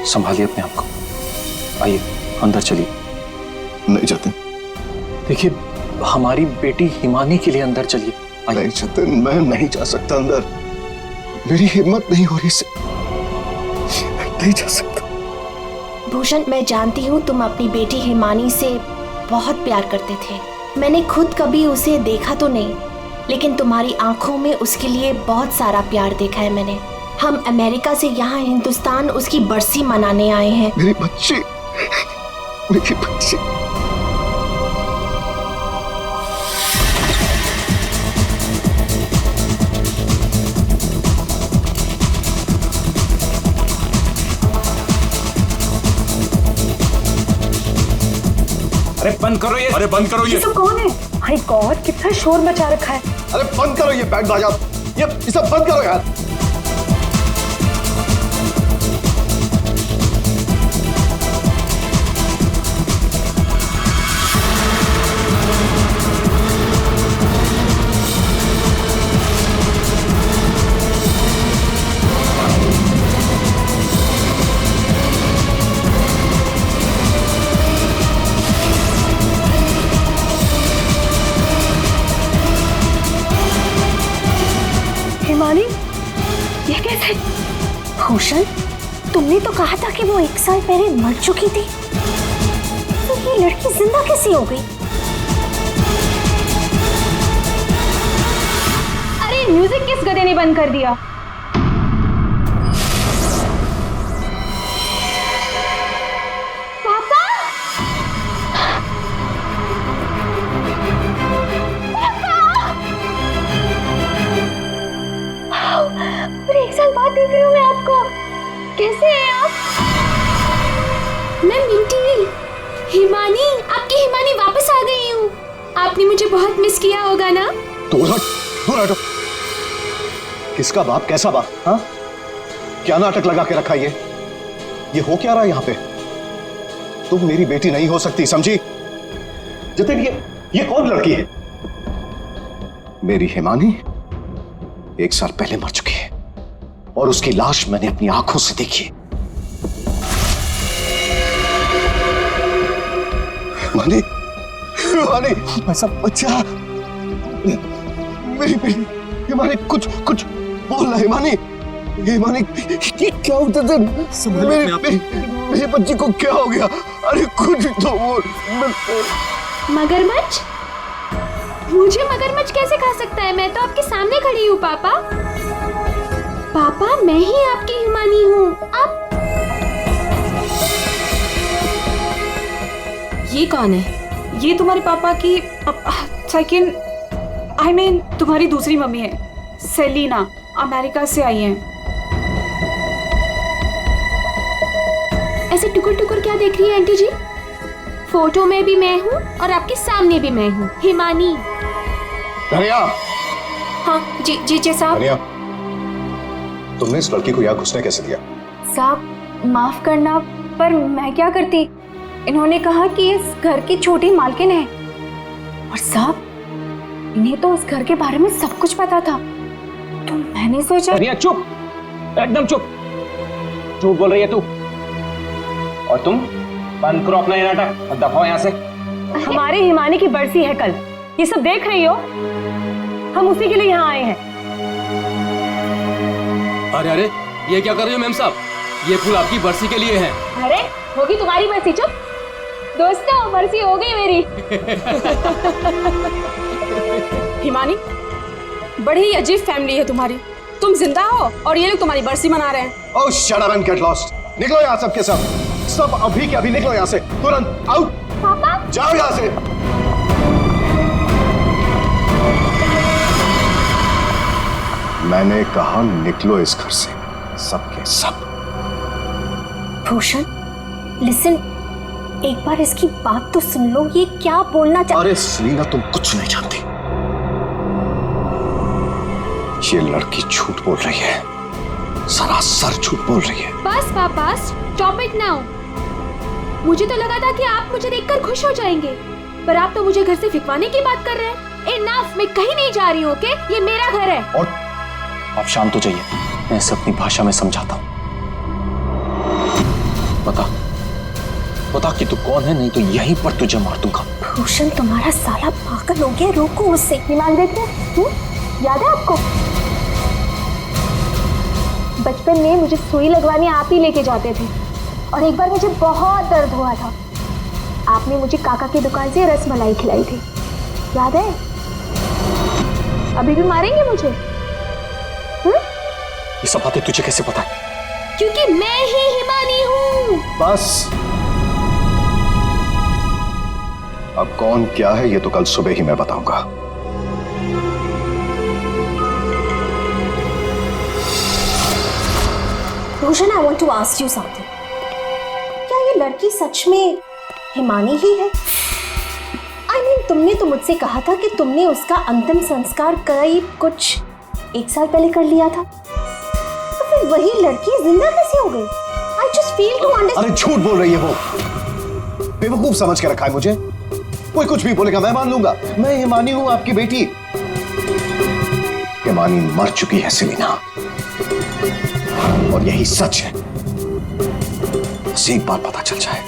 संभालिए अपने आप को। आइए अंदर चलिए। नहीं जतिन। देखिए हमारी बेटी हिमानी के लिए अंदर चलिए। नहीं जतिन, मैं नहीं जा सकता अंदर। मेरी हिम्मत नहीं हो रही से। नहीं जा सकता। भूषण, मैं जानती हूँ तुम अपनी बेटी हिमानी से बहुत प्यार करते थे। मैंने खुद कभी उसे देखा तो नहीं, लेकिन तुम्हारी आंखों में उसके लिए बहुत सारा प्यार देखा है मैंने। हम अमेरिका से यहाँ हिंदुस्तान उसकी बरसी मनाने आए हैं। मेरी बच्ची, मेरी बच्ची। अरे बंद करो ये, अरे बंद करो ये। सब कौन है? माय गॉड, कितना शोर मचा रखा है। अरे बंद करो ये बैंड बाजा, ये सब बंद करो यार। हिमानी, ये कैसे? भूषण, तुमने तो कहा था कि वो 1 साल पहले मर चुकी थी, तो ये लड़की जिंदा कैसे हो गई? अरे म्यूजिक किस गधे ने बंद कर दिया? पापा! अरे 1 साल बाद देख रही हूँ मैं आपको। कैसे हैं आप? मैं मिंटी, हिमानी, आपकी हिमानी वापस आ गई हूँ। आपने मुझे बहुत मिस किया होगा ना? दूर हट, दूर हटो। किसका बाप, कैसा बाप? हाँ, क्या नाटक लगा के रखा ये हो क्या रहा है यहाँ पे? तुम मेरी बेटी नहीं हो सकती, समझी? जतिन, ये कौन लड़की है? मेरी हिमानी 1 साल पहले मर चुकी है और उसकी लाश मैंने अपनी आंखों से देखी। हिमानी, हिमानी, ऐसा बच्चा, मेरी बेटी हिमानी, कुछ बोल रहा। हिमानी, हिमानी, ये क्या होता था? मेरी बच्ची को क्या हो गया? अरे कुछ तो बोल। मगरमच्छ? मुझे मगरमच्छ कैसे खा सकता है? मैं तो आपके सामने खड़ी हूँ पापा। पापा, मैं ही आपकी हिमानी हूँ। आप ये कौन है? ये तुम्हारे पापा की सेकंड, आई मीन तुम्हारी दूसरी मम्मी है, सेलिना, अमेरिका से आई हैं। ऐसे टुकुर टुकुर क्या देख रही है आंटी जी? फोटो में भी मैं हूँ और आपके सामने भी मैं हूँ, हिमानी। धनिया। हाँ जी साहब। धनिया, तुमने इस लड़की को यहाँ घुसने कैसे दिया? साहब माफ करना, पर मैं क्या करती? इन्होंने कहा कि इस घर की छोटी मालकिन है, और साहब इन्हें तो इस घर के बारे में सब कुछ पता था, तो मैंने सोचा। धनिया चुप, एकदम चुप। झूठ बोल रही है तू। और तुम बंद करो अपना ये नाटक और दफाओ यहाँ से। हमारी हिमानी की बरसी है कल, ये सब देख रही हो? हम उसी के लिए यहाँ आए हैं। अरे ये क्या कर रही हो मैम साहब? ये फूल आपकी बरसी के लिए है। अरे होगी तुम्हारी बरसी। चुप दोस्तों, बरसी हो गई मेरी। हिमानी, बड़ी ही अजीब फैमिली है तुम्हारी। तुम जिंदा हो और ये लोग तुम्हारी बरसी मना रहे हैं। Oh shut up and get lost. निकलो यहाँ सब के सब अभी के अभी निकलो यहाँ से, तुरंत आउट। पापा जाओ यहाँ से। मैंने कहा निकलो इस घर से, सब के सब। भूषण, लिसन, एक बार इसकी बात तो सुन लो। ये क्या बोलना अरे सेलिना, तुम कुछ नहीं जानती। ये लड़की झूठ बोल रही है, सरासर झूठ बोल रही है। बस पापा, स्टॉप इट नाउ। मुझे तो लगा था कि आप मुझे देखकर खुश हो जाएंगे, पर आप तो मुझे घर से फिकवाने की बात कर रहे हैं। इनफ, मैं कहीं नहीं जा रही हूँ, ओके? ये मेरा घर है। और आप शांत हो जाइए, मैं इसे अपनी भाषा में समझाता हूँ। बता कि तू कौन है, नहीं तो यहीं पर तुझे मार दूंगा। भूषण तुम्हारा साला पागल हो गया, रोको उससे। दिमाग देख रहे हैं? याद है आपको बचपन में मुझे सुई लगवाने आप ही लेके जाते थे, और एक बार मुझे बहुत दर्द हुआ था, आपने मुझे काका की दुकान से रसमलाई खिलाई थी, याद है? अभी भी मारेंगे मुझे? ये सब बातें तुझे कैसे पता है? क्योंकि मैं ही हिमानी हूँ। बस अब कौन क्या है ये तो कल सुबह ही मैं बताऊंगा। Bhushan, I want to ask you something. क्या ये लड़की सच में हिमानी ही है? आई मीन, तुमने तो मुझसे कहा था कि तुमने उसका अंतिम संस्कार करीब कुछ 1 साल पहले कर लिया था, तो फिर वही लड़की जिंदा कैसे हो गई? I just feel to understand. अरे झूठ बोल रही है वो, बेवकूफ समझ के रखा है मुझे। कोई कुछ भी बोलेगा मैं मान लूंगा। मैं हिमानी हूं, आपकी बेटी। हिमानी मर चुकी है सेलिना, और यही सच है। बस एक बार पता चल जाए,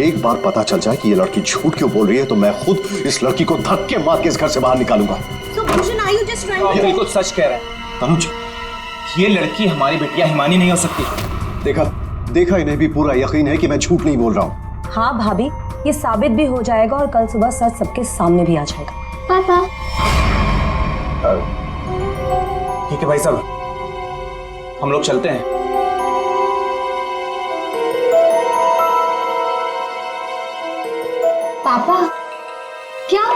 एक बार पता चल जाए कि ये लड़की झूठ क्यों बोल रही है, तो मैं खुद इस लड़की को धक्के मार के इस घर से बाहर निकालूंगा। So Bhushan, are you just trying to? ये बिल्कुल सच कह रहे हैं तनुज, ये लड़की हमारी बिटिया हिमानी नहीं हो सकती। देखा इन्हें भी पूरा यकीन है कि मैं झूठ नहीं बोल रहा हूं। हाँ भाभी, ये साबित भी हो जाएगा और कल सुबह सच सबके सामने भी आ जाएगा। पापा, ठीक है भाई साहब, हम लोग चलते हैं। पापा क्या?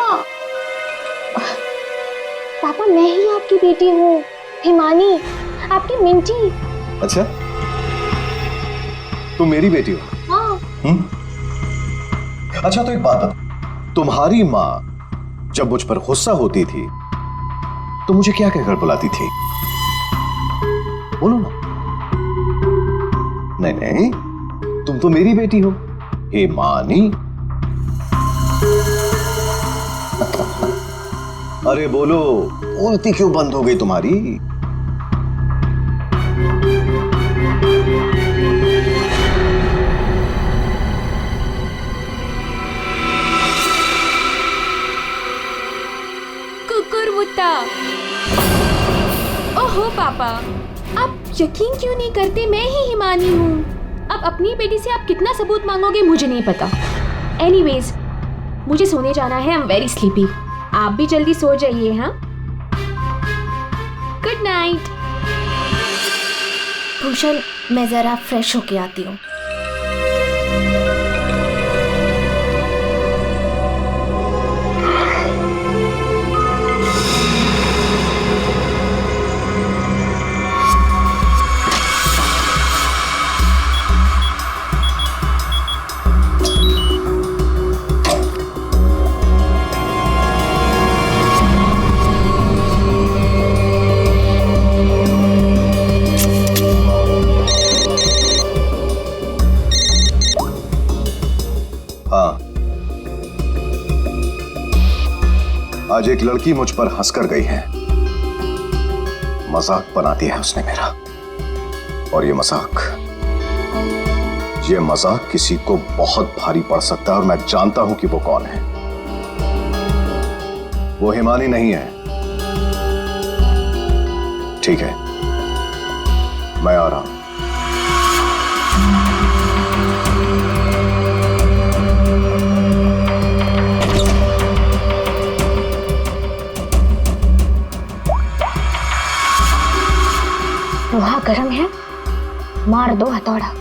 पापा, मैं ही आपकी बेटी हूँ, हिमानी, आपकी मिंटी। अच्छा, तुम मेरी बेटी हो? हाँ। अच्छा, तो एक बात बता, तुम्हारी माँ जब मुझ पर गुस्सा होती थी तो मुझे क्या कहकर बुलाती थी? बोलो ना। नहीं नहीं, तुम तो मेरी बेटी हो, हिमानी। अरे बोलो, बोलती क्यों बंद हो गई तुम्हारी? कुकुरमुत्ता। ओहो पापा, आप यकीन क्यों नहीं करते मैं ही हिमानी हूँ? अब अपनी बेटी से आप कितना सबूत मांगोगे मुझे नहीं पता। एनीवेज, मुझे सोने जाना है, आई एम वेरी स्लीपी। आप भी जल्दी सो जाइए। हाँ, गुड नाइट। भूषण, मैं जरा फ्रेश होके आती हूँ। आज एक लड़की मुझ पर हंसकर गई है, मजाक बनाती है उसने मेरा, और ये मजाक किसी को बहुत भारी पड़ सकता है, और मैं जानता हूं कि वो कौन है। वो हिमानी नहीं है। ठीक है, मैं आ रहा हूं। लोहा गर्म है, मार दो हथौड़ा।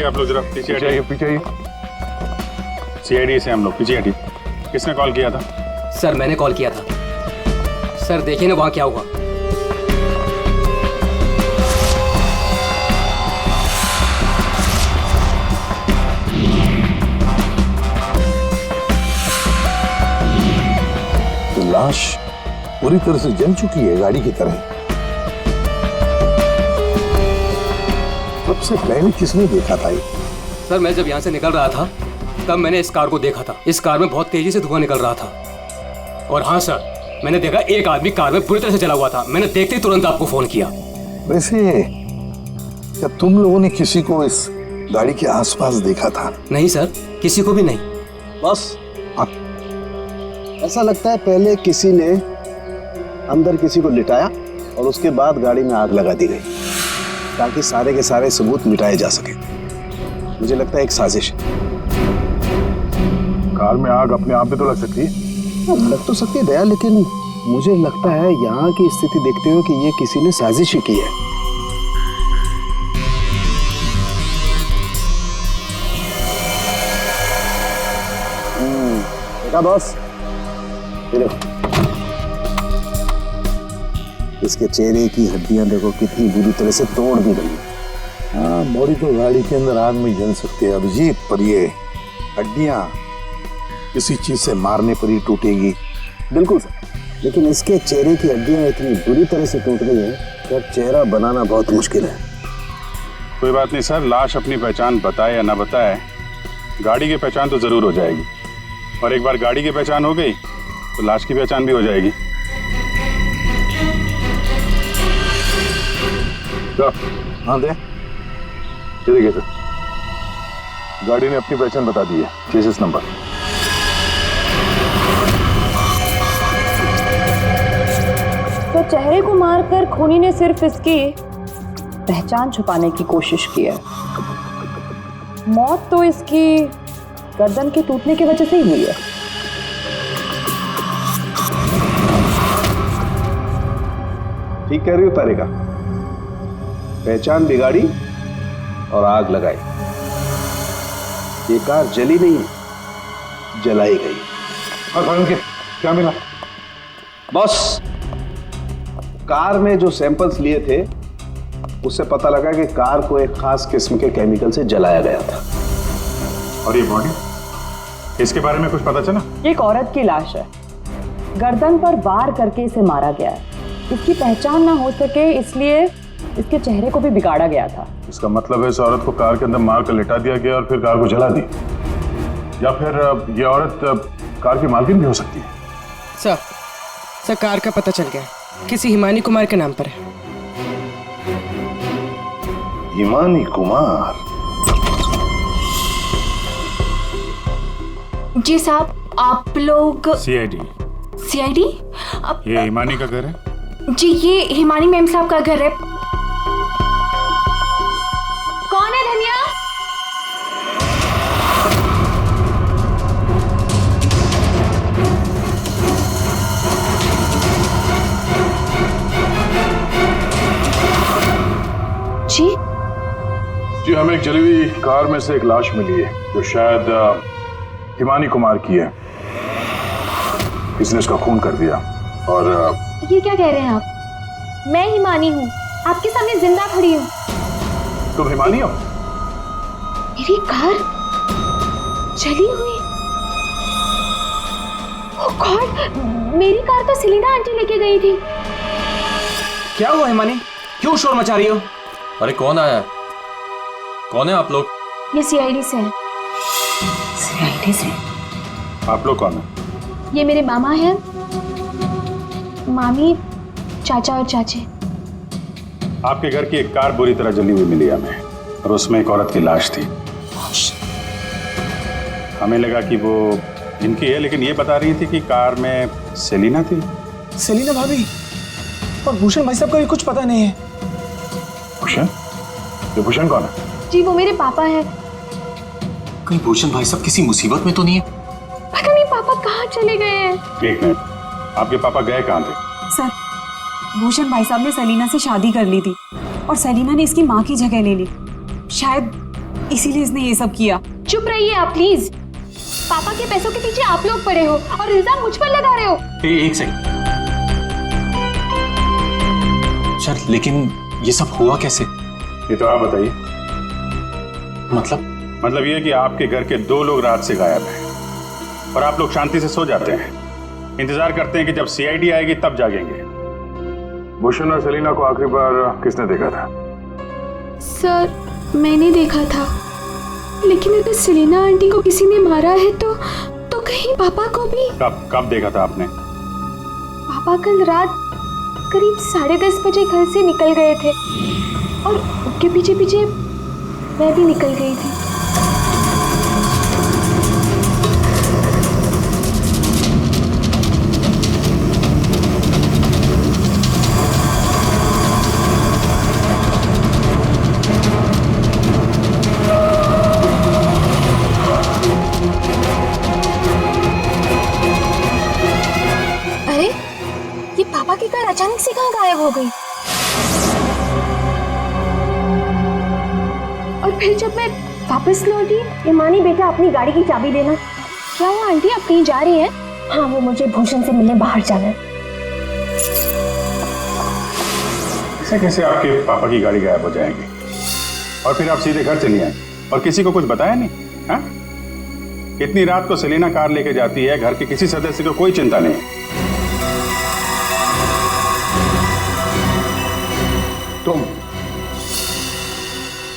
आप लोग जरा पीछे पीछे आइए। सीआईडी से हम लोग। पीछे हटिए। किसने कॉल किया था? सर मैंने कॉल किया था। सर देखिए ना वहाँ क्या हुआ। तो लाश पूरी तरह से जल चुकी है गाड़ी की तरह। सबसे पहले किसने देखा था ये? सर मैं जब यहाँ से निकल रहा था तब मैंने इस कार को देखा था। इस कार में बहुत तेजी से धुआं निकल रहा था। और हाँ सर, मैंने देखा एक आदमी कार में बुरी तरह से जला हुआ था। मैंने देखते ही तुरंत आपको फोन किया। वैसे क्या तुम लोगों ने किसी को इस गाड़ी के आसपास देखा था? नहीं सर, किसी को भी नहीं। बस ऐसा लगता है पहले किसी ने अंदर किसी को लिटाया और उसके बाद गाड़ी में आग लगा दी गई ताकि सारे के सारे सबूत मिटाए जा सके। मुझे लगता है एक साजिश है। कार में आग अपने आप भी तो लग सकती है। लग तो सकती है दया, लेकिन मुझे लगता है यहाँ की स्थिति देखते हुए कि ये किसी ने साजिश ही की है। देखा बॉस, ये देखो इसके चेहरे की हड्डियां देखो कितनी बुरी तरह से तोड़ दी गई। हाँ, बॉडी तो गाड़ी के अंदर आग में जल सकती है अभिजीत, पर ये हड्डियां किसी चीज से मारने पर ही टूटेगी। बिल्कुल सर, लेकिन इसके चेहरे की हड्डियां इतनी बुरी तरह से टूट गई हैं कि अब चेहरा बनाना बहुत मुश्किल है। कोई बात नहीं सर, लाश अपनी पहचान बताए या ना बताए, गाड़ी की पहचान तो जरूर हो जाएगी। और एक बार गाड़ी की पहचान हो गई तो लाश की पहचान भी हो जाएगी। हाँ दे, ये देखिए सर, गाड़ी ने अपनी पहचान बता दी है। Chassis number. तो चेहरे को मारकर खूनी ने सिर्फ इसकी पहचान छुपाने की कोशिश की है। मौत तो इसकी गर्दन के टूटने की वजह से ही हुई है। ठीक कह रही हो तारिका, पहचान बिगाड़ी और आग लगाई। ये कार जली नहीं है, जलाई गई। और क्या मिला? बॉस, कार में जो सैंपल्स लिए थे उससे पता लगा कि कार को एक खास किस्म के केमिकल से जलाया गया था। और ये बॉडी, इसके बारे में कुछ पता चला? ये एक औरत की लाश है। गर्दन पर वार करके इसे मारा गया है। इसकी पहचान ना हो सके इसलिए इसके चेहरे को भी बिगाड़ा गया था। इसका मतलब है इस औरत को कार के अंदर मार कर लिटा दिया गया और फिर कार को जला दी। या फिर ये औरत कार की मालकिन भी हो सकती है। सर कार का पता चल गया, किसी हिमानी कुमार के नाम पर है। हिमानी कुमार? जी साहब, आप लोग सीआईडी। सीआईडी? ये हिमानी का घर है? जी, ये हिमानी मैम साहब का घर है। कौन है धनिया? जी, हमें एक जली हुई कार में से एक लाश मिली है जो शायद हिमानी कुमार की है। किसने इसका खून कर दिया। और ये क्या कह रहे हैं आप? मैं हिमानी हूँ, आपके सामने जिंदा खड़ी हूँ। तुम हिमानी हो? मेरी कार जली हुई? ओह गॉड, मेरी कार तो सेलिना आंटी लेके गई थी। क्या हुआ हिमानी, क्यों शोर मचा रही हो? अरे कौन आया है? कौन है आप लोग? ये सीआईडी से है। सीआईडी से? आप लोग कौन है? ये मेरे मामा हैं, मामी, चाचा और चाची। आपके घर की एक कार बुरी तरह जली हुई मिली हमें और उसमें एक औरत की लाश थी। हमें लगा कि वो इनकी है, लेकिन ये बता रही थी कि कार में सेलिना थी। सेलिना भाभी और भूषण भाई साहब का भी कुछ पता नहीं है। भूषण? ये भूषण कौन है? जी वो मेरे पापा हैं। कहीं भूषण भाई साहब किसी मुसीबत में तो नहीं है? पता नहीं पापा कहाँ चले गए हैं। एक मिनट, आपके पापा गए कहाँ थे? सर, भूषण भाई साहब ने सेलिना से शादी कर ली थी और सेलिना ने इसकी माँ की जगह ले ली। शायद इसीलिए इसने ये सब किया। चुप रहिए आप प्लीज। पापा के पैसों के पीछे आप लोग पड़े हो और इल्जाम मुझ पर लगा रहे हो। एक सेकंड सर, लेकिन ये सब हुआ कैसे? ये तो आप बताइए। मतलब ये कि आपके घर के 2 लोग रात से गायब हैं और आप लोग शांति से सो जाते हैं, इंतजार करते हैं कि जब सीआईडी आएगी तब जागेंगे। भूषण और सेलिना को आखिरी बार किसने देखा था? सर मैंने देखा था, लेकिन अगर सेलिना आंटी को किसी ने मारा है तो कहीं पापा को भी। कब देखा था आपने? पापा कल रात करीब 10:30 बजे घर से निकल गए थे और उनके पीछे पीछे मैं भी निकल गई थी। अरे ये पापा की कार अचानक से कहाँ गायब हो गई? और फिर जब मैं वापस लौटी, हिमानी बेटा अपनी गाड़ी की चाबी देना। क्या हुआ आंटी, आप कहीं जा रही हैं? हाँ, वो मुझे भूषण से मिलने बाहर जाना है। ऐसे कैसे आपके पापा की गाड़ी गायब हो जाएगी और फिर आप सीधे घर चली आए और किसी को कुछ बताया नहीं? हाँ, इतनी रात को सेलिना कार लेके जाती है, घर के किसी सदस्य को कोई चिंता नहीं है।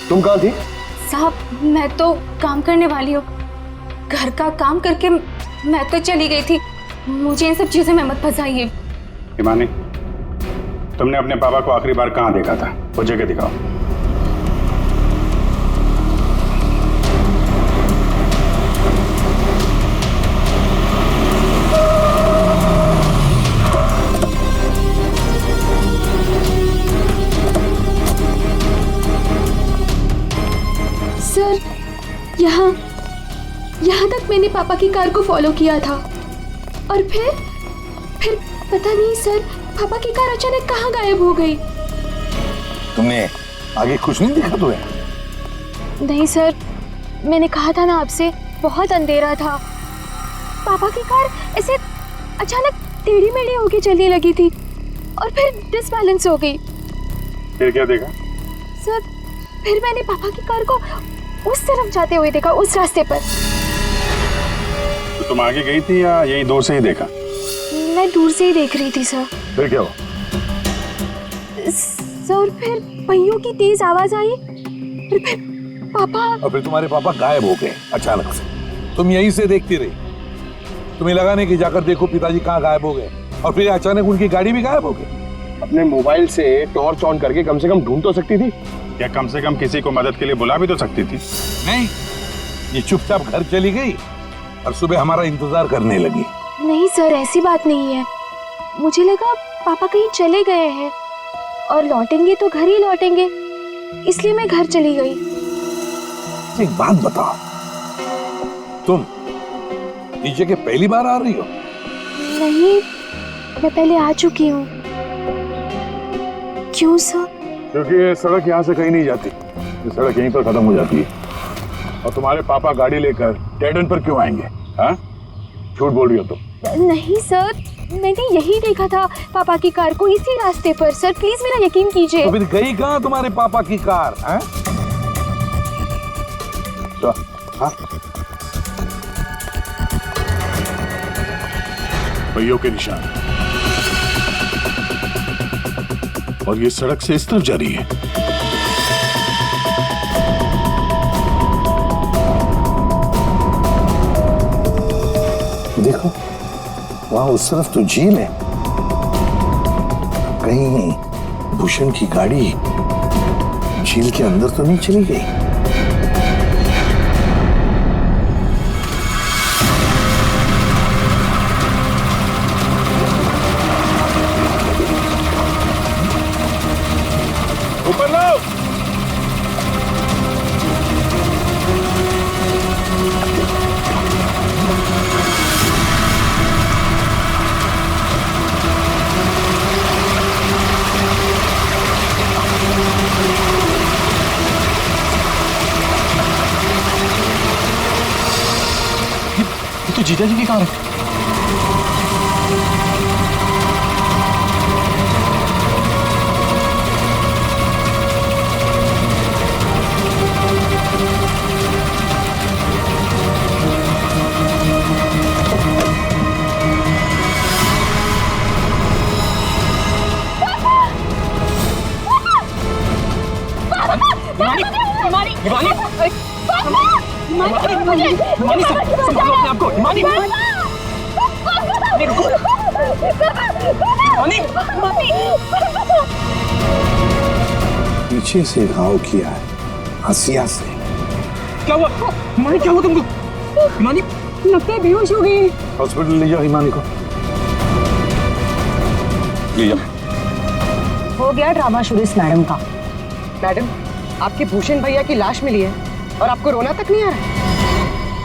तुम कहाँ थी? साहब मैं तो काम करने वाली हूँ, घर का काम करके मैं तो चली गई थी। मुझे इन सब चीजों में मत फंसाइए। हिमानी, तुमने अपने पापा को आखिरी बार कहाँ देखा था? वो जगह दिखाओ। सर यहाँ तक मैंने पापा की कार को फॉलो किया था और फिर पता नहीं सर, पापा की कार अचानक कहाँ गायब हो गई। तुमने आगे कुछ नहीं देखा तुम्हें? नहीं सर, मैंने कहा था ना आपसे, बहुत अंधेरा था। पापा की कार ऐसे अचानक टेढ़ी मेढ़ी होके चलने लगी थी और फिर डिसबैलेंस हो गई। फिर क्या देखा? सर फिर मैंने पापा की कार को उस तरफ जाते हुए देखा, उस रास्ते पर। तो तुम आगे गई थी या यही दूर से ही देखा? मैं दूर से ही देख रही थी सर। फिर क्या हुआ? सर फिर पहियों की तेज आवाज आई और फिर पापा। और फिर तुम्हारे पापा गायब हो गए अचानक से। तुम यहीं से देखती रही। तुम्हें लगा नहीं कि जाकर देखो पिताजी कहाँ गायब हो गए, और फिर अचानक उनकी गाड़ी भी गायब हो गई। अपने मोबाइल से टॉर्च ऑन करके कम से कम ढूंढ तो सकती थी, या कम से कम किसी को मदद के लिए बुला भी तो सकती थी। नहीं, ये चुपचाप घर चली गई और सुबह हमारा इंतजार करने लगी। नहीं सर, ऐसी बात नहीं है। मुझे लगा पापा कहीं चले गए हैं और लौटेंगे तो घर ही लौटेंगे, इसलिए मैं घर चली गई। एक बात बताओ, तुम इस जगह पहली बार आ रही हो? नहीं, मैं पहले आ चुकी हूँ। क्यों सर? क्योंकि ये सड़क यहाँ से कहीं नहीं जाती, ये सड़क यहीं पर खत्म हो जाती है। और तुम्हारे पापा गाड़ी लेकर डेड एंड पर क्यों आएंगे? हाँ, झूठ बोल रही हो तुम। नहीं सर, मैंने यही देखा था पापा की कार को, इसी रास्ते पर। सर प्लीज मेरा यकीन कीजिए। तो फिर गई कहाँ तुम्हारे पापा की कार? हाँ? तो, हाँ? पहियों के निशान, और ये सड़क से इस तरफ जा रही है। देखो वहां उस तरफ तो झील है, कहीं भूषण की गाड़ी झील के अंदर तो नहीं चली गई? ऊपर लो। तो जीजा जी की कार है। पीछे से घाव किया है, हंसिया से। क्या हुआ हिमानी, क्या हुआ तुमको? हिमानी लगता है बेहोश हो गई। हॉस्पिटल ले जाओ हिमानी को, ले जाओ। हो गया ड्रामा शुरू इस मैडम का। मैडम, आपके भूषण भैया की लाश मिली है और आपको रोना तक नहीं आ रहा?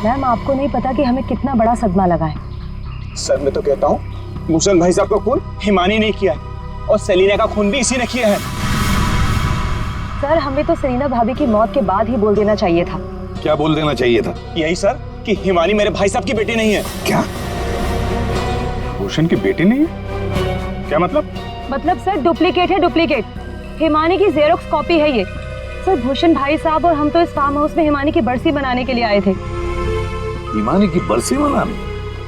मैम, आपको नहीं पता कि हमें कितना बड़ा सदमा लगा है। सर मैं तो कहता हूँ भूषण भाई साहब का खून हिमानी ने किया है और सेलिना का खून भी इसी ने किया है। सर, हमें तो सेलिना भाभी की मौत के बाद ही बोल देना चाहिए था। क्या बोल देना चाहिए था? यही सर कि हिमानी मेरे भाई साहब की बेटी नहीं है। क्या भूषण की बेटी नहीं है? क्या मतलब? मतलब सर डुप्लीकेट है, डुप्लीकेट। हिमानी की जेरोक्स कॉपी है ये। सर, भूषण भाई साहब और हम तो इस फार्म हाउस में हिमानी की बरसी मनाने के लिए आए थे। हिमानी की बरसी मनाने?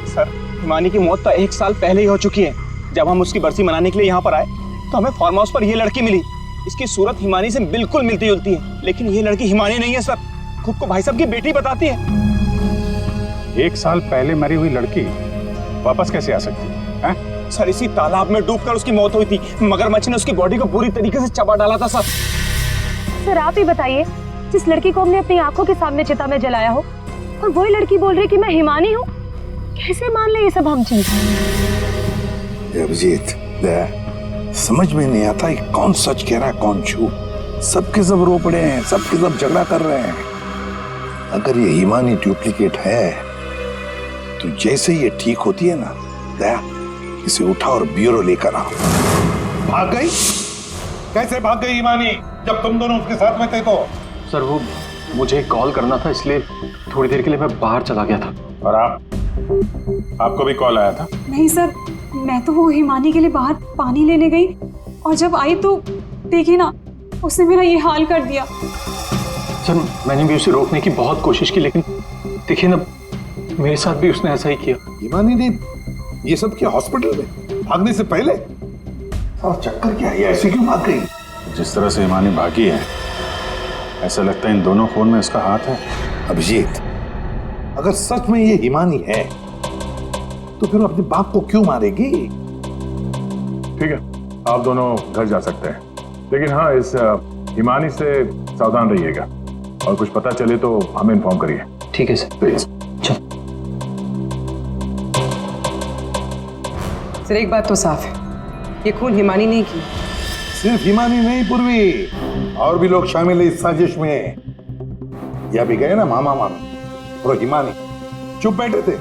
सर, हिमानी की मौत तो 1 साल पहले ही हो चुकी है। जब हम उसकी बरसी मनाने के लिए यहाँ पर आए तो हमें फार्म हाउस पर ये लड़की मिली। इसकी सूरत हिमानी से बिल्कुल मिलती जुलती है, लेकिन ये लड़की हिमानी नहीं है सर, खुद को भाई साहब की बेटी बताती है। 1 साल पहले मरी हुई लड़की वापस कैसे आ सकती है? सर, इसी तालाब में डूबकर उसकी मौत हुई थी। मगरमच्छ ने उसकी बॉडी को पूरी तरीके से चबा डाला था सर। सर, आप ही बताइए, जिस लड़की को हमने अपनी आंखों के सामने चिता में जलाया हो और वही लड़की बोल रही कि मैं हिमानी हूँ, कैसे मान ले ये सब हम चीज? अभिजीत, समझ में नहीं आता कि कौन सच कह रहा है कौन झूठ। सबके सब रो पड़े हैं, सबके सब झगड़ा कर रहे हैं। अगर ये हिमानी डुप्लीकेट है तो जैसे ये ठीक होती है ना, दया इसे उठा और ब्यूरो लेकर आओ। भाग गई? कैसे भाग गई हिमानी जब तुम दोनों उसके साथ में थे? तो सर वो मुझे कॉल करना था, इसलिए थोड़ी देर के लिए मैं बाहर चला गया था। और आपको भी कॉल आया था? नहीं सर, मैं तो वो हिमानी के लिए बाहर पानी लेने गई और जब आई तो देखी ना, उसने मेरा ये हाल कर दिया। सर, मैंने भी उसे रोकने की बहुत कोशिश की, लेकिन देखिए ना, मेरे साथ भी उसने ऐसा ही किया। हिमानी ने ये सब किया हॉस्पिटल में भागने से पहले? और चक्कर क्या है, ऐसे क्यों भाग गई? जिस तरह से हिमानी भागी है, ऐसा लगता है इन दोनों खून में इसका हाथ है। अभिजीत, अगर सच में ये हिमानी है तो फिर वो अपने बाप को क्यों मारेगी? ठीक है, आप दोनों घर जा सकते हैं, लेकिन हाँ, इस हिमानी से सावधान रहिएगा और कुछ पता चले तो हमें इन्फॉर्म करिए। ठीक है सर। प्लीज। सर, एक बात तो साफ है, ये खून हिमानी नहीं की। सिर्फ हिमानी नहीं पूर्वी, और भी लोग शामिल है इस साजिश में। यह भी गए ना मामा मामी और हिमानी चुप बैठे थे।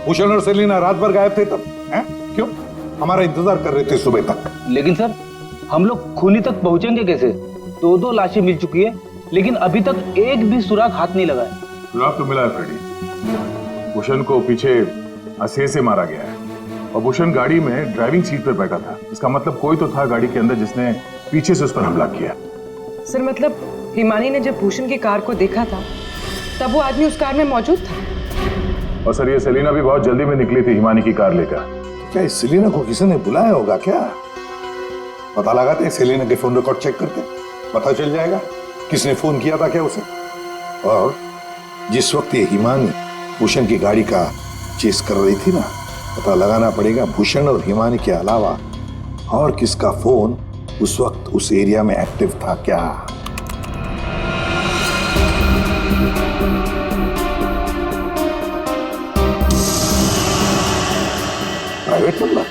भूषण और सेलिना रात भर गायब थे तब, हैं? क्यों? हमारा इंतजार कर रहे थे सुबह तक। लेकिन सर, हम लोग खूनी तक पहुंचेंगे कैसे? 2 लाशें मिल चुकी है, लेकिन अभी तक एक भी सुराग हाथ नहीं लगा है। सुराग तो मिला है फ्रेडी। भूषण को पीछे हंसे से मारा गया है और भूषण गाड़ी में ड्राइविंग सीट पर बैठा था। इसका मतलब कोई तो था गाड़ी के अंदर जिसने पीछे से उस पर हमला किया। सर, मतलब हिमानी ने जब भूषण की कार को देखा था तब वो आदमी उस कार में मौजूद था। और सर, ये सेलिना भी बहुत जल्दी में निकली थी हिमानी की कार लेकर। क्या इस सेलिना को किसी ने बुलाया होगा क्या? पता लगाते हैं, सेलिना के फोन रिकॉर्ड चेक करते, पता चल जाएगा किसने फोन किया था क्या उसे। और जिस वक्त ये हिमानी भूषण की गाड़ी का चेस कर रही थी ना, पता लगाना पड़ेगा भूषण और हिमानी के अलावा और किसका फोन उस वक्त उस एरिया में एक्टिव था क्या। Private number?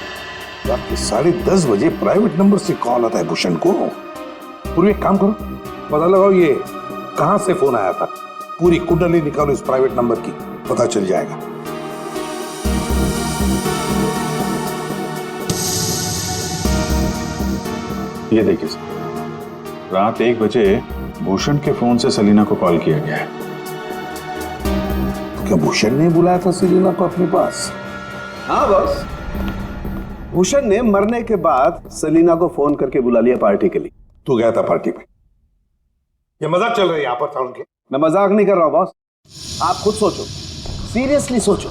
रात के 10:30 बजे प्राइवेट नंबर से कॉल आता है भूषण को। पूरी एक काम करो, पता लगाओ ये कहां से फोन आया था। पूरी कुंडली निकालो इस प्राइवेट नंबर की, पता चल जाएगा। ये देखिए सर, रात 1 बजे भूषण के फोन से सेलिना को कॉल किया गया है। क्या भूषण ने बुलाया था सेलिना को अपने पास? हाँ बॉस, भूषण ने मरने के बाद सेलिना को फोन करके बुला लिया पार्टी के लिए। तू गया था पार्टी में? ये मजाक चल रहा है यहाँ पर था उनके? मैं मजाक नहीं कर रहा हूं बॉस, आप खुद सोचो, सीरियसली सोचो।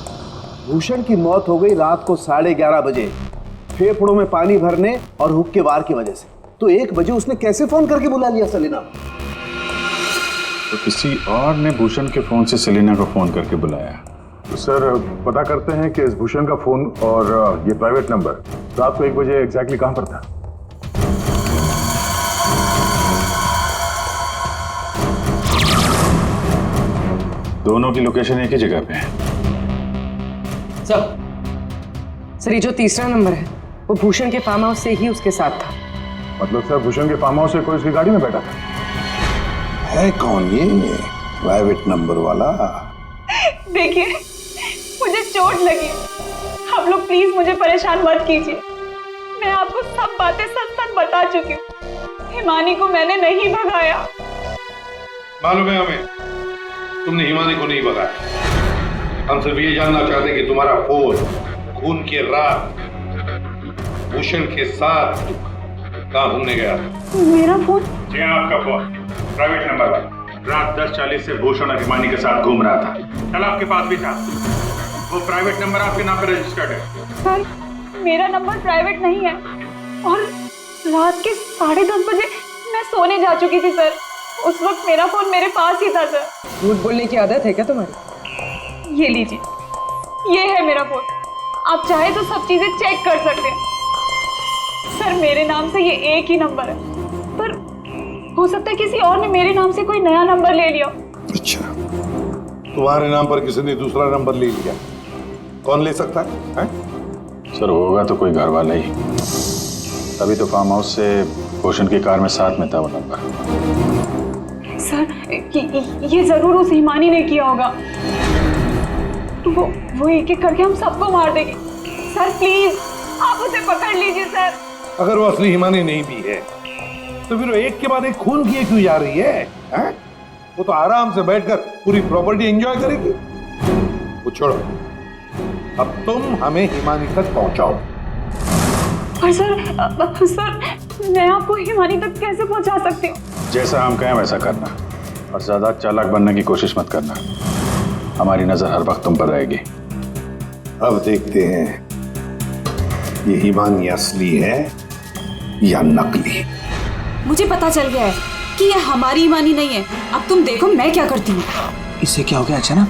भूषण की मौत हो गई रात को 11:30 बजे, फेफड़ों में पानी भरने और हुक्के वार की वजह से। तो 1 बजे उसने कैसे फोन करके बुला लिया सेलिना? तो किसी और ने भूषण के फोन से सेलिना को फोन करके बुलाया। तो सर पता करते हैं कि इस भूषण का फोन और ये प्राइवेट नंबर रात को 1 बजे एग्जैक्टली कहां पर था? दोनों की लोकेशन एक ही जगह पे है। सर ये जो तीसरा नंबर है वो भूषण के फार्म हाउस से ही उसके साथ था। मतलब सर भूषण के फार्म हाउस से कोई उसकी गाड़ी में बैठा था? है कौन ये प्राइवेट नंबर वाला? देखिए मुझे चोट लगी, आप लोग प्लीज मुझे परेशान मत कीजिए। मैं आपको सब बातें सच सच बता चुकी हूँ। हिमानी को मैंने नहीं भगाया। मालूम है हमें, तुमने हिमानी को नहीं भगाया। हम सिर्फ ये जानना चाहते कि तुम्हारा फोन खून की रात भूषण के साथ कहाँ घूमने गया? मेरा फोन? जी हाँ, आपका फोन प्राइवेट नंबर वाला रात 10:40 से भूषण और हिमानी के साथ घूम रहा था। कल आपके पास भी था। वो प्राइवेट नंबर आपके नाम पर रजिस्टर्ड है। सर मेरा नंबर प्राइवेट नहीं है और रात के 10:30 बजे मैं सोने जा चुकी थी सर। उस वक्त मेरा फोन मेरे पास ही था सर। झूठ बोलने की आदत है क्या तुम्हारी? ये लीजिए, ये है मेरा फोन। आप चाहे तो सब चीजें चेक कर सकते हैं। सर मेरे नाम से ये एक ही नंबर है, पर हो सकता है किसी और ने मेरे नाम से कोई नया नंबर ले लिया। अच्छा, तुम्हारे नाम पर किसी ने दूसरा नंबर ले लिया? कौन ले सकता है? सर होगा तो कोई घर वाला ही। तभी तो फार्म हाउस से भूषण की कार में साथ में था वो नंबर। सर ये जरूर उस हिमानी ने किया होगा। वो एक एक करके हम सबको मार देगी। सर प्लीज आप उसे पकड़ लीजिए सर। अगर वो असली हिमानी नहीं भी है तो फिर वो एक के बाद एक खून किए क्यों जा रही है? वो तो आराम से बैठकर पूरी प्रॉपर्टी एंजॉय करेगी। वो छोड़ो, अब तुम हमें हिमानी तक पहुंचाओ। पर सर मैं आपको हिमानी तक कैसे पहुंचा सकती हूँ? जैसा हम कहें वैसा करना और ज्यादा चालाक बनने की कोशिश मत करना। हमारी नजर हर वक्त तुम पर रहेगी। अब देखते हैं ये हिमानी असली है या नकली। मुझे पता चल गया है कि ये हमारी हिमानी नहीं है। अब तुम देखो मैं क्या करती हूँ। इसे क्या हो गया अचानक?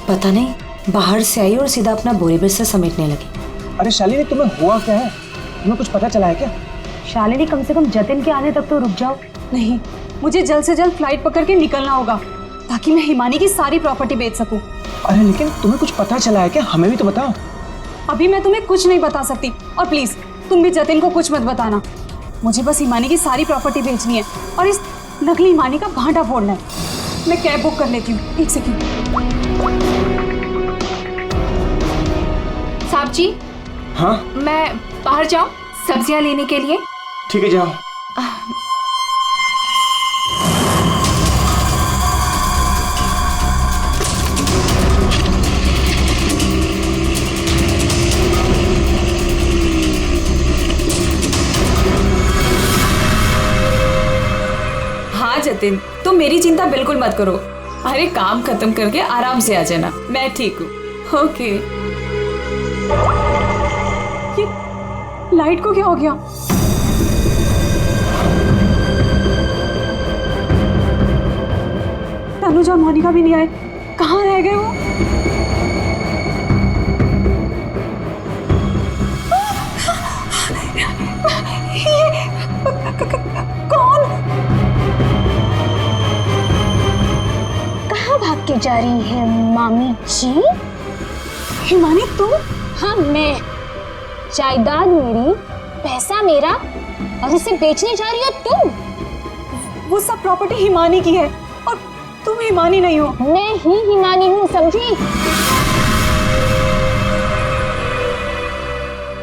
पता नहीं, बाहर से आई और सीधा अपना बोरे बिस्तर समेटने लगी। अरे शालिनी तुम्हें हुआ क्या है? तुम्हें कुछ पता चला है क्या? शालिनी कम से कम जतिन के आने तक तो रुक जाओ। नहीं, मुझे जल्द से जल्द फ्लाइट पकड़ के निकलना होगा ताकि मैं हिमानी की सारी प्रॉपर्टी बेच सकूं। अरे लेकिन तुम्हें कुछ पता चला है क्या? हमें भी तो बताओ। अभी मैं तुम्हें कुछ नहीं बता सकती और प्लीज तुम भी जतिन को कुछ मत बताना। मुझे बस हिमानी की सारी प्रॉपर्टी बेचनी है और इस नकली हिमानी का भांटा फोड़ना है। मैं कैब बुक कर लेती हूँ। 1 सेकंड। साहब जी। हाँ? मैं बाहर जाऊँ सब्जियाँ लेने के लिए? ठीक है, जाओ। हाँ जतिन, तुम मेरी चिंता बिल्कुल मत करो। अरे काम खत्म करके आराम से आ जाना, मैं ठीक हूँ। ओके। ये लाइट को क्या हो गया? तनुजा और मोनिका भी नहीं आए, कहाँ रह गए वो? कौन? कहाँ भाग के जा रही है मामी जी? हिमानी तुम? हाँ मैं। जायदाद मेरी, पैसा मेरा और इसे बेचने जा रही हो तुम? वो सब प्रॉपर्टी हिमानी की है और तुम हिमानी नहीं हो। मैं ही हिमानी हूँ, समझी?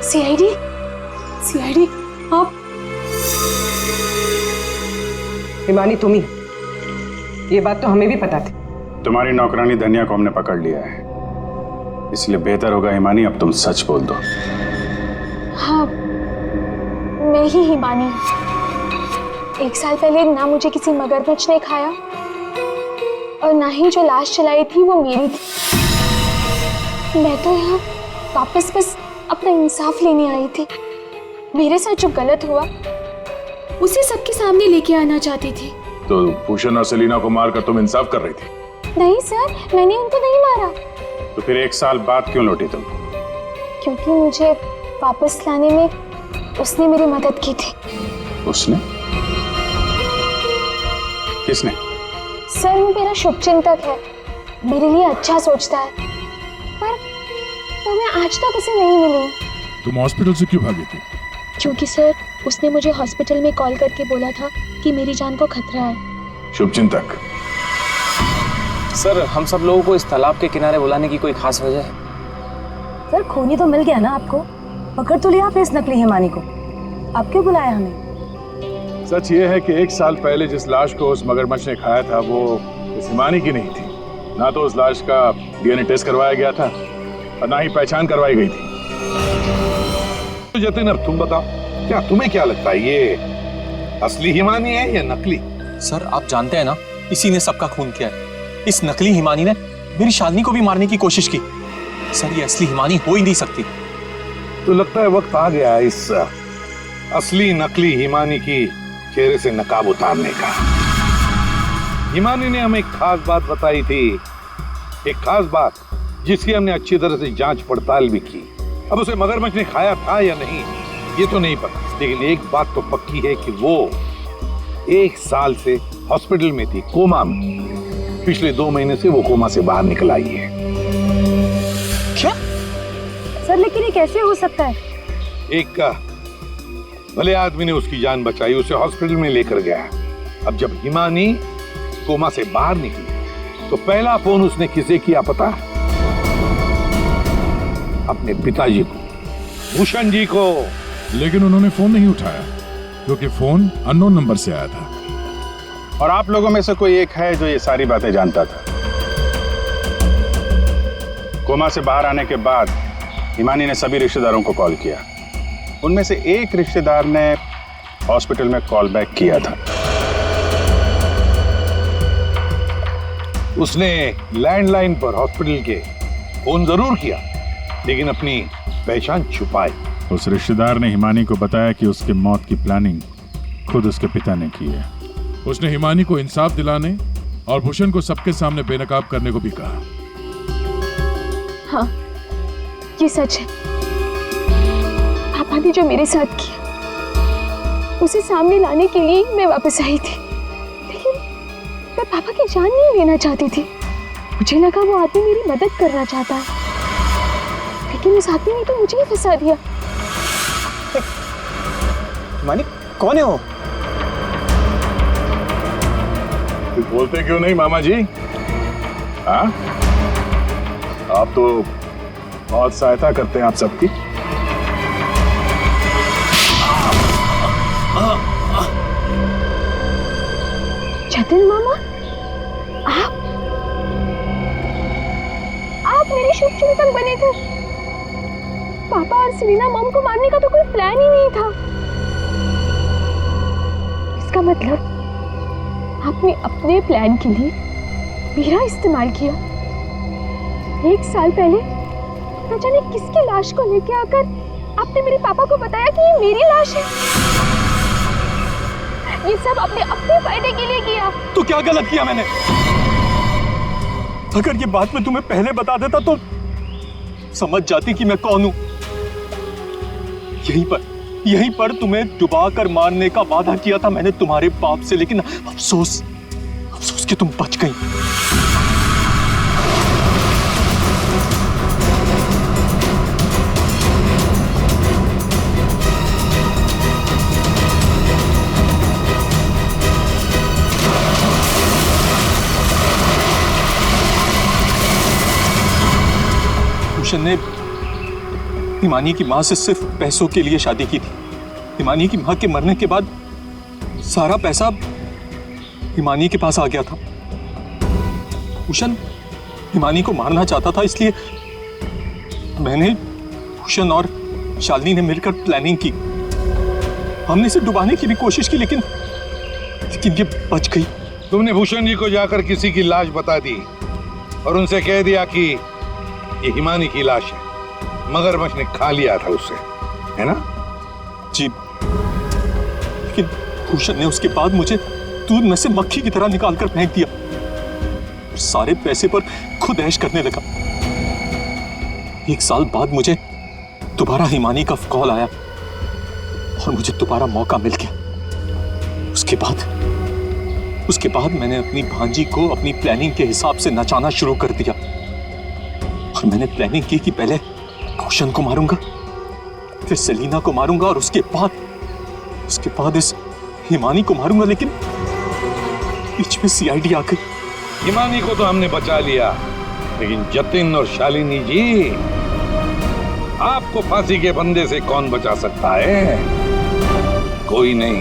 सीआईडी आप? हिमानी तुम ही। ये बात तो हमें भी पता थी। तुम्हारी नौकरानी धनिया को हमने पकड़ लिया है, इसलिए बेहतर होगा हिमानी अब तुम सच बोल दो। हाँ, मैं ही हिमानी। 1 साल पहले ना मुझे किसी मगरमच्छ ने खाया और ना ही जो लाश चलाई थी वो मेरी थी। मैं तो यहाँ वापस बस अपना इंसाफ लेने आई थी। मेरे साथ जो गलत हुआ उसे सबके सामने लेके आना चाहती थी। तो भूषण और सेलिना को मारकर तुम इंसाफ कर रही थी? नहीं सर, मैंने उनको नहीं मारा। तो फिर 1 साल बाद क्यों लौटी तुम? क्योंकि मुझे वापस लाने में उसने मेरी मदद की थी। उसने? किसने? सर, वो मेरा शुभचिंतक है, मेरे लिए अच्छा सोचता है, पर मैं आज तक उसे नहीं मिली। तुम हॉस्पिटल से क्यों भागी थी? क्योंकि सर, उसने मुझे हॉस्पिटल में कॉल करके बोला था कि मेरी जान को खतरा है। शुभचिंतक। सर, हम सब लोगों को इस तालाब के किनारे बुलाने की कोई खास वजह है? सर, खूनी तो मिल गया ना आपको, पकड़ तो लिया आपने इस नकली हिमानी को, आप क्यों बुलाया हमें? सच ये है कि 1 साल पहले जिस लाश को उस मगरमच्छ ने खाया था वो इस हिमानी की नहीं थी। ना तो उस लाश का डीएनए टेस्ट करवाया गया था और ना ही पहचान करवाई गई थी। तो जतिन, अब तुम बताओ, क्या तुम्हें क्या लगता है, ये असली हिमानी है या नकली? सर, आप जानते हैं ना, इसी ने सबका खून किया है। इस नकली हिमानी ने मेरी शालिनी को भी मारने की कोशिश की। सर, ये असली हिमानी हो ही नहीं सकती। तो लगता है वक्त आ गया इस असली नकली हिमानी की चेहरे से नकाब उतारने का। हिमानी ने हमें एक खास बात बताई थी, एक खास बात जिसकी हमने अच्छी तरह से जांच पड़ताल भी की। अब उसे मगरमच्छ ने खाया था या नहीं ये तो नहीं पता, लेकिन एक बात तो पक्की है कि वो 1 साल से हॉस्पिटल में थी, कोमा में। पिछले 2 महीने से वो कोमा से बाहर निकल आई है। क्या? सर, लेकिन ये कैसे हो सकता है? एक भले आदमी ने उसकी जान बचाई, उसे हॉस्पिटल में लेकर गया। अब जब हिमानी कोमा से बाहर निकली तो पहला फोन उसने किसे किया पता? अपने पिताजी को, भूषण जी को। लेकिन उन्होंने फोन नहीं उठाया क्योंकि फोन अननोन नंबर से आया था। और आप लोगों में से कोई एक है जो ये सारी बातें जानता था। कोमा से बाहर आने के बाद हिमानी ने सभी रिश्तेदारों को कॉल किया। उनमें से एक रिश्तेदार ने हॉस्पिटल में कॉल बैक किया था। उसने लैंडलाइन पर हॉस्पिटल के फोन जरूर किया, लेकिन अपनी पहचान छुपाई। उस रिश्तेदार ने हिमानी को बताया कि उसके मौत की प्लानिंग खुद उसके पिता ने की है। उसने हिमानी को इंसाफ दिलाने और भूषण को सबके सामने बेनकाब करने को भी कहा। हाँ, ये सच है। पापा ने जो मेरे साथ किया उसे सामने लाने के लिए मैं वापस आई थी, लेकिन मैं पापा की जान नहीं लेना चाहती थी। मुझे लगा वो आदमी मेरी मदद करना चाहता है, लेकिन उस आदमी ने तो मुझे ही फंसा दिया। मानी, कौन है वो? बोलते क्यों नहीं मामा जी? हाँ, आप तो बहुत सहायता करते हैं आप सबकी। जतिन मामा, आप मेरे शुभचिंतक बने थे। पापा और सेलिना मॉम को मारने का तो कोई प्लान ही नहीं था। इसका मतलब आपने अपने प्लान के लिए मेरा इस्तेमाल किया। 1 साल पहले न जाने किसकी लाश को लेके आकर आपने मेरे पापा को बताया कि ये मेरी लाश है। ये सब आपने अपने फायदे के लिए किया। तो क्या गलत किया मैंने? अगर ये बात मैं तुम्हें पहले बता देता तो समझ जाती कि मैं कौन हूं। यहीं पर तुम्हें डुबा कर मारने का वादा किया था मैंने तुम्हारे बाप से, लेकिन अफसोस कि तुम बच गई। भूषण ने हिमानी की मां से सिर्फ पैसों के लिए शादी की थी। हिमानी की मां के मरने के बाद सारा पैसा हिमानी के पास आ गया था। भूषण हिमानी को मारना चाहता था, इसलिए मैंने, भूषण और शालिनी ने मिलकर प्लानिंग की। हमने इसे डुबाने की भी कोशिश की, लेकिन ये बच गई। तुमने भूषण जी को जाकर किसी की लाश बता दी और उनसे कह दिया कि ये हिमानी की लाश है, मगरमच्छ ने खा लिया था उसे, है ना? जी, लेकिन भूषण ने उसके बाद मुझे दूध में से मक्खी की तरह निकालकर फेंक दिया और सारे पैसे पर खुद ऐश करने लगा। 1 साल बाद मुझे दोबारा हिमानी का कॉल आया और मुझे दोबारा मौका मिल गया। उसके बाद मैंने अपनी भांजी को अपनी प्लानिंग के हिसाब से नचाना शुरू कर दिया और मैंने प्लानिंग की कि पहले भूषण को मारूंगा, फिर सेलिना को मारूंगा और उसके बाद इस हिमानी को मारूंगा, लेकिन बीच में सीआईडी आ गई। हिमानी को तो हमने बचा लिया, लेकिन जतिन और शालिनी जी, आपको फांसी के फंदे से कौन बचा सकता है? कोई नहीं।